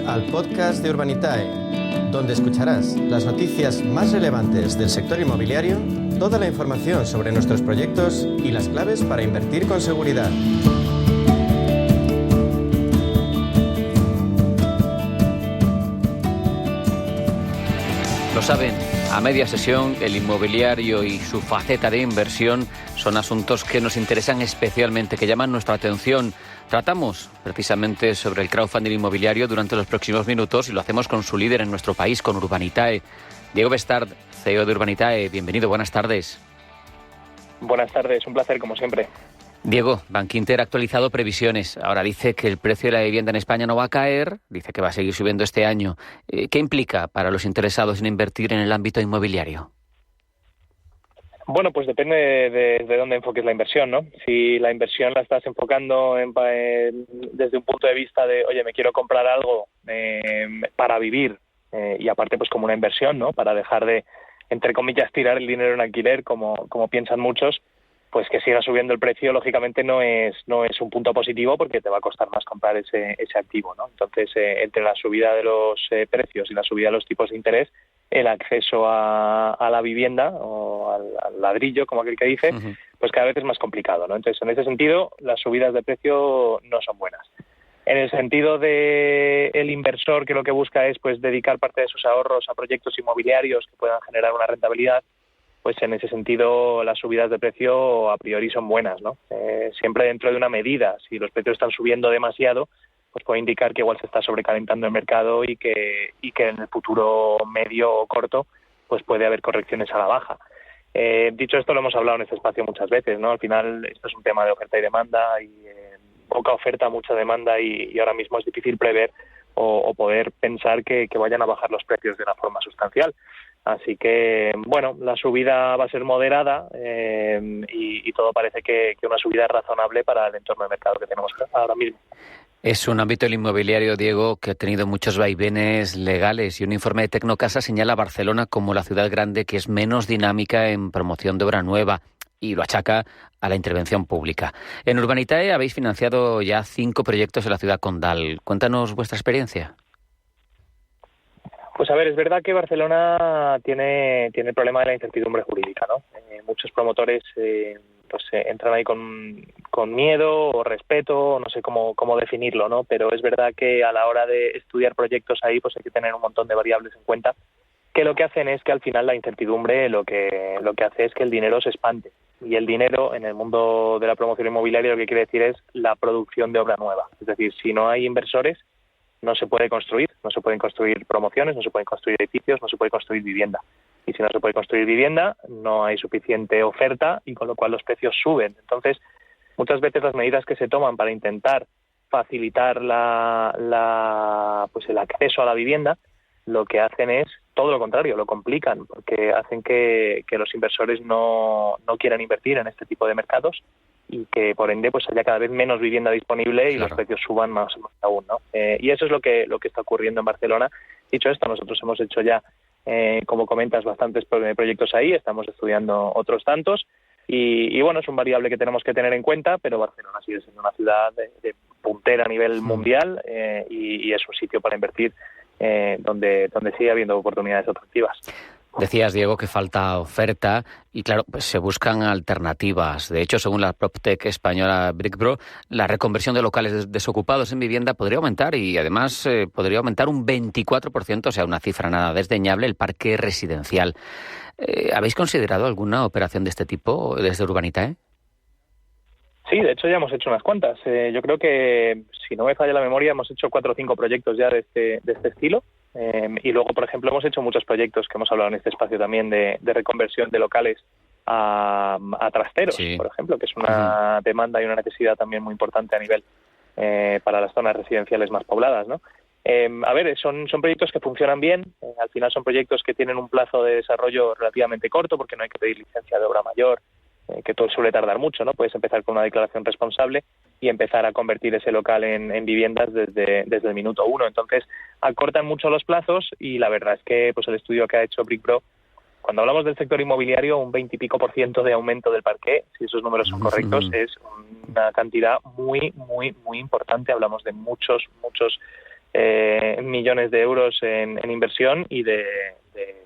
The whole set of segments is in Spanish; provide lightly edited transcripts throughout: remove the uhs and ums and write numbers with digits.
al podcast de Urbanitae, donde escucharás las noticias más relevantes del sector inmobiliario, toda la información sobre nuestros proyectos y las claves para invertir con seguridad. Lo saben, a media sesión el inmobiliario y su faceta de inversión son asuntos que nos interesan especialmente, que llaman nuestra atención. Tratamos precisamente sobre el crowdfunding inmobiliario durante los próximos minutos y lo hacemos con su líder en nuestro país, con Urbanitae. Diego Bestard, CEO de Urbanitae, bienvenido, buenas tardes. Buenas tardes, un placer como siempre. Diego, Bankinter ha actualizado previsiones. Ahora dice que el precio de la vivienda en España no va a caer, dice que va a seguir subiendo este año. ¿Qué implica para los interesados en invertir en el ámbito inmobiliario? Bueno, pues depende de dónde enfoques la inversión, ¿no? Si la inversión la estás enfocando desde un punto de vista de, oye, me quiero comprar algo para vivir y aparte pues como una inversión, ¿no? Para dejar de, entre comillas, tirar el dinero en alquiler, como piensan muchos, pues que siga subiendo el precio, lógicamente no es un punto positivo porque te va a costar más comprar ese activo, ¿no? Entonces, entre la subida de los precios y la subida de los tipos de interés, el acceso a la vivienda o al ladrillo, como aquel que dice, pues cada vez es más complicado, ¿no? Entonces, en ese sentido, las subidas de precio no son buenas. En el sentido de el inversor que lo que busca es pues dedicar parte de sus ahorros a proyectos inmobiliarios que puedan generar una rentabilidad, pues en ese sentido las subidas de precio a priori son buenas, ¿no? Siempre dentro de una medida. Si los precios están subiendo demasiado, pues puede indicar que igual se está sobrecalentando el mercado y que en el futuro medio o corto pues puede haber correcciones a la baja. Dicho esto, lo hemos hablado en este espacio muchas veces, ¿no? Al final esto es un tema de oferta y demanda y poca oferta, mucha demanda y ahora mismo es difícil prever o poder pensar que vayan a bajar los precios de una forma sustancial. Así que, bueno, la subida va a ser moderada y todo parece que una subida es razonable para el entorno de mercado que tenemos ahora mismo. Es un ámbito, el inmobiliario, Diego, que ha tenido muchos vaivenes legales y un informe de Tecnocasa señala a Barcelona como la ciudad grande que es menos dinámica en promoción de obra nueva y lo achaca a la intervención pública. En Urbanitae habéis financiado ya 5 proyectos en la ciudad condal. Cuéntanos vuestra experiencia. Pues a ver, es verdad que Barcelona tiene el problema de la incertidumbre jurídica, ¿no? Muchos promotores entran ahí con miedo o respeto, no sé cómo definirlo, ¿no? Pero es verdad que a la hora de estudiar proyectos ahí pues hay que tener un montón de variables en cuenta, que lo que hacen es que al final la incertidumbre lo que hace es que el dinero se espante. Y el dinero en el mundo de la promoción inmobiliaria lo que quiere decir es la producción de obra nueva. Es decir, si no hay inversores, no se puede construir, no se pueden construir promociones, no se pueden construir edificios, no se puede construir vivienda. Y si no se puede construir vivienda, no hay suficiente oferta y con lo cual los precios suben. Entonces, muchas veces las medidas que se toman para intentar facilitar el acceso a la vivienda, lo que hacen es todo lo contrario, lo complican, porque hacen que los inversores no quieran invertir en este tipo de mercados y que por ende pues haya cada vez menos vivienda disponible y claro, los precios suban más aún, ¿no? Y eso es lo que está ocurriendo en Barcelona. Dicho esto, nosotros hemos hecho ya, como comentas, bastantes proyectos ahí, estamos estudiando otros tantos y bueno, es un variable que tenemos que tener en cuenta, pero Barcelona sigue siendo una ciudad de puntera a nivel mundial y es un sitio para invertir donde sigue habiendo oportunidades atractivas. Decías, Diego, que falta oferta y, claro, pues se buscan alternativas. De hecho, según la PropTech española Brickbro, la reconversión de locales desocupados en vivienda podría aumentar y, además, podría aumentar un 24%, o sea, una cifra nada desdeñable, el parque residencial. ¿Habéis considerado alguna operación de este tipo desde Urbanitae? Sí, de hecho ya hemos hecho unas cuantas. Yo creo que, si no me falla la memoria, hemos hecho 4 o 5 proyectos ya de este estilo. Y luego, por ejemplo, hemos hecho muchos proyectos que hemos hablado en este espacio también de reconversión de locales a trasteros, sí, por ejemplo, que es una demanda y una necesidad también muy importante a nivel para las zonas residenciales más pobladas, ¿no? A ver, son proyectos que funcionan bien. Al final son proyectos que tienen un plazo de desarrollo relativamente corto porque no hay que pedir licencia de obra mayor, que todo suele tardar mucho, ¿no? Puedes empezar con una declaración responsable y empezar a convertir ese local en viviendas desde el minuto 1. Entonces, acortan mucho los plazos y la verdad es que pues el estudio que ha hecho Brickbro, cuando hablamos del sector inmobiliario, un 20 y pico % de aumento del parqué, si esos números son correctos, es una cantidad muy, muy, muy importante. Hablamos de muchos millones de euros en inversión y de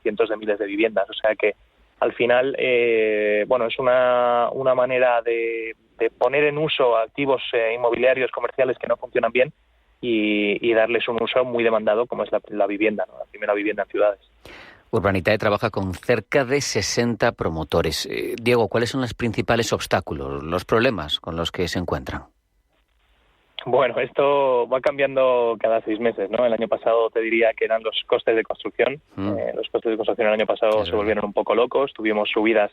cientos de miles de viviendas. O sea que al final, es una manera de poner en uso activos inmobiliarios comerciales que no funcionan bien y darles un uso muy demandado como es la vivienda, ¿no? La primera vivienda en ciudades. Urbanitae trabaja con cerca de 60 promotores. Diego, ¿cuáles son los principales obstáculos, los problemas con los que se encuentran? Bueno, esto va cambiando cada 6 meses, ¿no? El año pasado te diría que eran los costes de construcción. Los costes de construcción el año pasado se volvieron un poco locos. Tuvimos subidas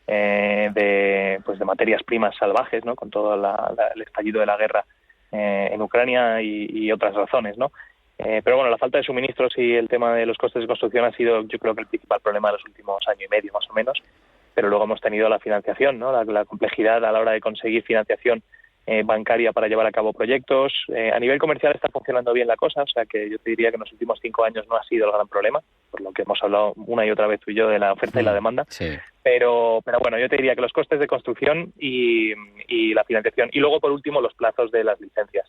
de materias primas salvajes, ¿no? Con todo el estallido de la guerra en Ucrania y otras razones, ¿no? Pero bueno, la falta de suministros y el tema de los costes de construcción ha sido, yo creo que el principal problema de los últimos año y medio, más o menos. Pero luego hemos tenido la financiación, ¿no? La complejidad a la hora de conseguir financiación bancaria para llevar a cabo proyectos. A nivel comercial está funcionando bien la cosa, o sea que yo te diría que en los últimos 5 años no ha sido el gran problema, por lo que hemos hablado una y otra vez tú y yo de la oferta y la demanda. Sí. Pero bueno, yo te diría que los costes de construcción y la financiación. Y luego, por último, los plazos de las licencias,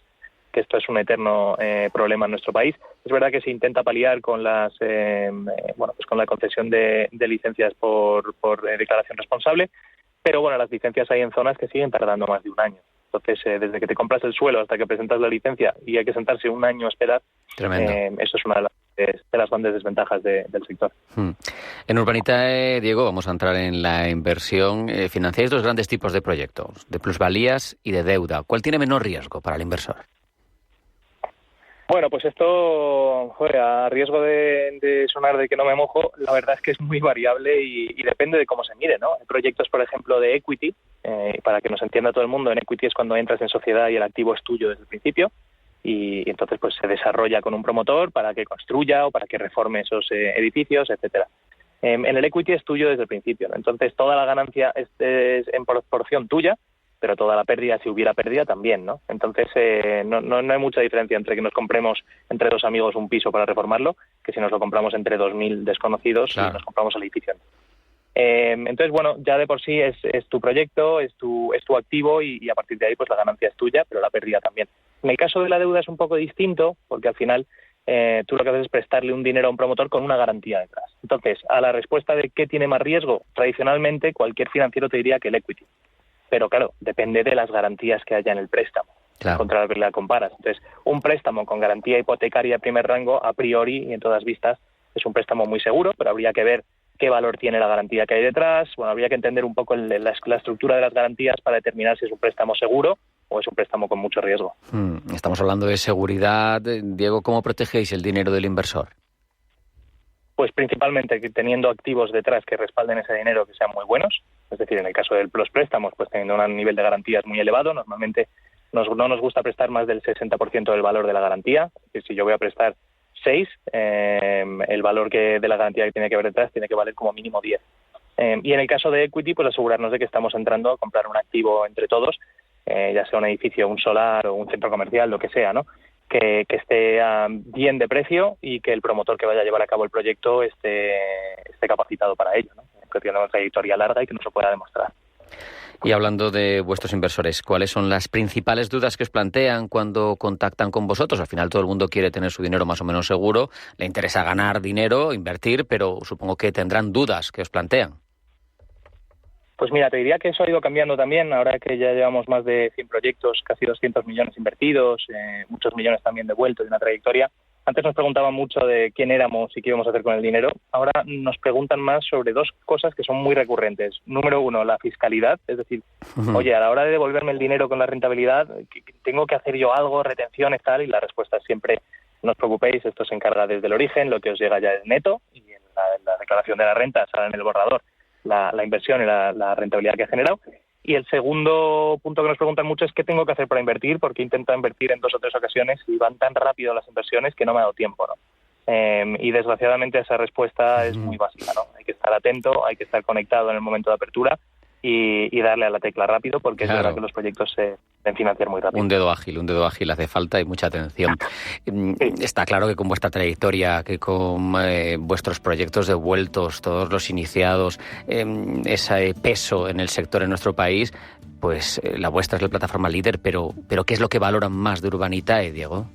que esto es un eterno problema en nuestro país. Es verdad que se intenta paliar con con la concesión de licencias por declaración responsable, pero bueno, las licencias hay en zonas que siguen tardando más de un año. Entonces, desde que te compras el suelo hasta que presentas la licencia y hay que sentarse un año a esperar, eso es una de las grandes desventajas del sector. En Urbanitae, Diego, vamos a entrar en la inversión. Financiáis 2 grandes tipos de proyectos, de plusvalías y de deuda. ¿Cuál tiene menor riesgo para el inversor? Bueno, pues esto, a riesgo de sonar de que no me mojo, la verdad es que es muy variable y depende de cómo se mire, ¿no? Hay proyectos, por ejemplo, de equity, para que nos entienda todo el mundo, en equity es cuando entras en sociedad y el activo es tuyo desde el principio, y entonces pues se desarrolla con un promotor para que construya o para que reforme esos edificios, etcétera. En el equity es tuyo desde el principio, ¿no? Entonces toda la ganancia es en proporción tuya, pero toda la pérdida, si hubiera pérdida, también, ¿no? Entonces, no hay mucha diferencia entre que nos compremos entre 2 amigos un piso para reformarlo, que si nos lo compramos entre 2.000 desconocidos y nos compramos el edificio. Entonces, bueno, ya de por sí es tu proyecto, es tu activo y a partir de ahí pues la ganancia es tuya, pero la pérdida también. En el caso de la deuda es un poco distinto, porque al final tú lo que haces es prestarle un dinero a un promotor con una garantía detrás. Entonces, a la respuesta de qué tiene más riesgo, tradicionalmente cualquier financiero te diría que el equity. Pero claro, depende de las garantías que haya en el préstamo, contra lo que la comparas. Entonces, un préstamo con garantía hipotecaria de primer rango, a priori y en todas vistas, es un préstamo muy seguro, pero habría que ver qué valor tiene la garantía que hay detrás. Bueno, habría que entender un poco la estructura de las garantías para determinar si es un préstamo seguro o es un préstamo con mucho riesgo. Estamos hablando de seguridad. Diego, ¿cómo protegéis el dinero del inversor? Pues principalmente teniendo activos detrás que respalden ese dinero que sean muy buenos. Es decir, en el caso de los préstamos, pues teniendo un nivel de garantías muy elevado. Normalmente no nos gusta prestar más del 60% del valor de la garantía. Es decir, si yo voy a prestar 6, el valor de la garantía que tiene que haber detrás tiene que valer como mínimo 10. Y en el caso de equity, pues asegurarnos de que estamos entrando a comprar un activo entre todos, ya sea un edificio, un solar o un centro comercial, lo que sea, ¿no? Que esté bien de precio y que el promotor que vaya a llevar a cabo el proyecto esté capacitado para ello, ¿no? Que tiene una trayectoria larga y que nos lo pueda demostrar. Y hablando de vuestros inversores, ¿cuáles son las principales dudas que os plantean cuando contactan con vosotros? Al final todo el mundo quiere tener su dinero más o menos seguro, le interesa ganar dinero, invertir, pero supongo que tendrán dudas que os plantean. Pues mira, te diría que eso ha ido cambiando también, ahora que ya llevamos más de 100 proyectos, casi 200 millones invertidos, muchos millones también devueltos de una trayectoria. Antes nos preguntaban mucho de quién éramos y qué íbamos a hacer con el dinero. Ahora nos preguntan más sobre 2 cosas que son muy recurrentes. Número 1, la fiscalidad, es decir, oye, a la hora de devolverme el dinero con la rentabilidad, ¿tengo que hacer yo algo, retenciones, tal? Y la respuesta es siempre, no os preocupéis, esto se encarga desde el origen, lo que os llega ya es neto y en la declaración de la renta sale en el borrador la inversión y la rentabilidad que ha generado. Y el segundo punto que nos preguntan mucho es qué tengo que hacer para invertir, porque he intentado invertir en 2 o 3 ocasiones y van tan rápido las inversiones que no me ha dado tiempo, ¿no? Y desgraciadamente esa respuesta es muy básica, ¿no? Hay que estar atento, hay que estar conectado en el momento de apertura y darle a la tecla rápido, porque es verdad que los proyectos se deben financiar muy rápido. Un dedo ágil hace falta y mucha atención. Sí. Está claro que con vuestra trayectoria, que con vuestros proyectos devueltos, todos los iniciados, ese peso en el sector en nuestro país, pues la vuestra es la plataforma líder, pero ¿qué es lo que valoran más de Urbanitae, Diego?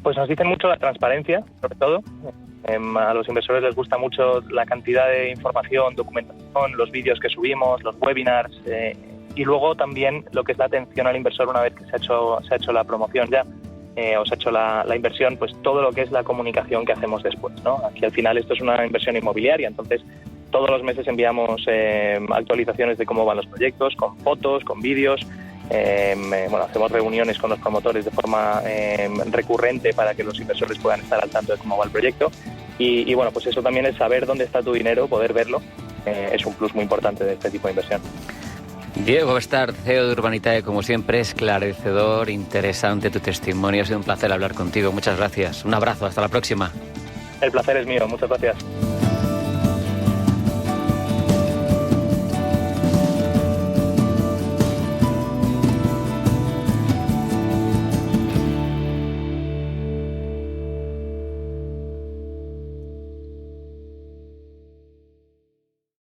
Pues nos dicen mucho la transparencia, sobre todo. A los inversores les gusta mucho la cantidad de información, documentación, los vídeos que subimos, los webinars, y luego también lo que es la atención al inversor una vez que se ha hecho la promoción ya, o se ha hecho la inversión, pues todo lo que es la comunicación que hacemos después, ¿no? Aquí al final esto es una inversión inmobiliaria, entonces todos los meses enviamos actualizaciones de cómo van los proyectos, con fotos, con vídeos. Hacemos reuniones con los promotores de forma recurrente para que los inversores puedan estar al tanto de cómo va el proyecto y bueno, pues eso también es saber dónde está tu dinero, poder verlo, es un plus muy importante de este tipo de inversión. Diego Bestart, CEO de Urbanitae, como siempre, esclarecedor, interesante tu testimonio, ha sido un placer hablar contigo, muchas gracias, un abrazo, hasta la próxima. El placer es mío, muchas gracias.